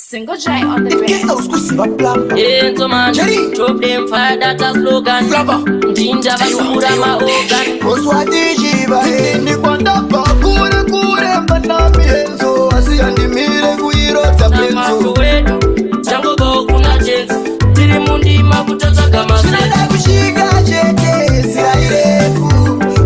Single J on the Guess I was going to see my plan. Enzo man, Jerry. drop them fire, that's a slogan. Flabba. Jinja basura ma organ. Oswati jiba ni kwanda pa kure kure mbana mienzo asiandi mire kuirota penzo. Jango bo kuna jenzi. Tiri mundi makutata kama Sinada kushika jete sira irefu.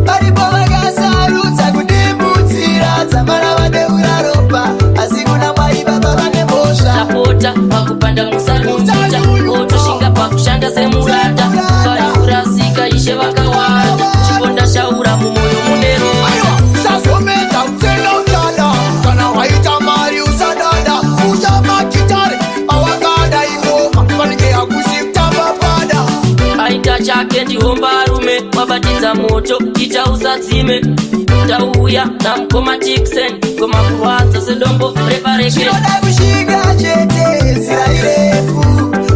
Baribo bagasa ruta kudibutira zamara wade uraropa. Asiguna maiba baba nebosha. Sapota pakupanda musalu mtata. Oto shinga pakushanda semurata. Bari urasika ishe wakawata. Chikonda shaura mumoyo munero. Saso meta utenda utanda. Kana waita mari usadada. Ujama kitare awakada ingoma. Fanike ya kusimtamba pada. Aita chake ndihomba rume. Wabatiza moto kita usatsime. Tauya na mkoma tiksen. Koma kuwaza sedombo prepareke. Shinoda kushika chete sira irefu.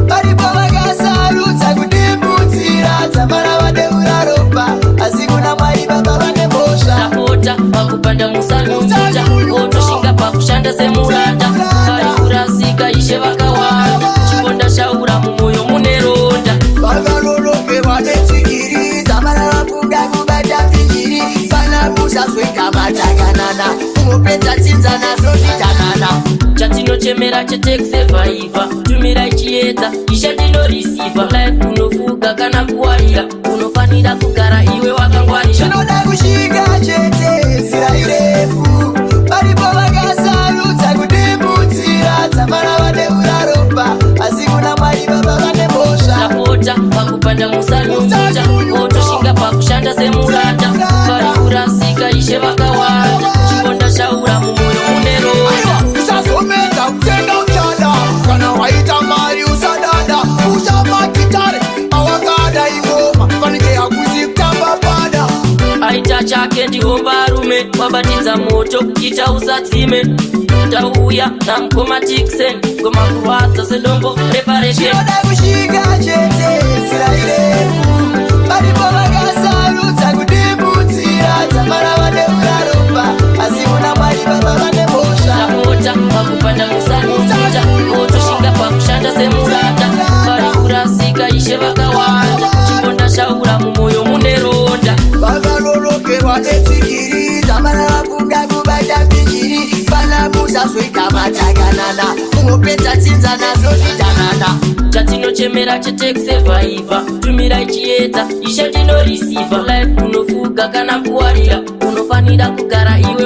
Baribo bagasa ruta kudibutira. Zamara wade uraropa. Asiguna maiba baba nebosha. Sapota pakupanda musalu mtata. Oto shinga pakushanda semurata. Bari urasika ishe wakawata. Chikonda shaura mumoyo muneronda. Bagaloloke wadetsikiri. Zamara wakuga kubata pinjiri. Bana busa sweka mataganana. Umupeta tinzana zotitanana. Chatinochemera chetekisevhaiva. Tumira ichiedza isha ndinorisiva. Life unofuga kana kuwarira. Unofanira kugara iwe wakangwarira. Shinoda kushika chete sira irefu. Baribo bagasa kudibutira. Zamara wade uraropa. Asiguna maiba baba nebosha. Sapota pakupanda musalu mtata. Oto shinga pakushanda semurata. Bari urasika ishe wakawata. Chikonda shaura mumoyo muneronda. Usasometa utenda utanda. Kana waita mari usadada. Ujama kitare awakada ingoma. Fanike ya kusimtamba pada. Aita chake ndihomba rume. Wabatiza moto kita usatsime. Tauya na mkoma tiksen. Koma kuwaza sedombo prepareke. Shinoda kushika chete sira irefu. Baribo bagasa ruta kudibutira. Zamara wade uraropa. Asiguna maiba baba nebosha. Sapota pakupanda musalu mtata. Oto shinga pakushanda semurata. Bari urasika ishe wakawata. Chikonda shaura mumoyo muneronda. Bagaloloke wadetsikiri. Zamara wakuga kubata pinjiri. Bana busa sweka mataganana. Umupeta tinzana zotitanana. Chatinochemera chetekisevhaiva. Tumira ichiedza isha ndinorisiva. Life unofuga kana kuwarira. Unofanira kugara iwe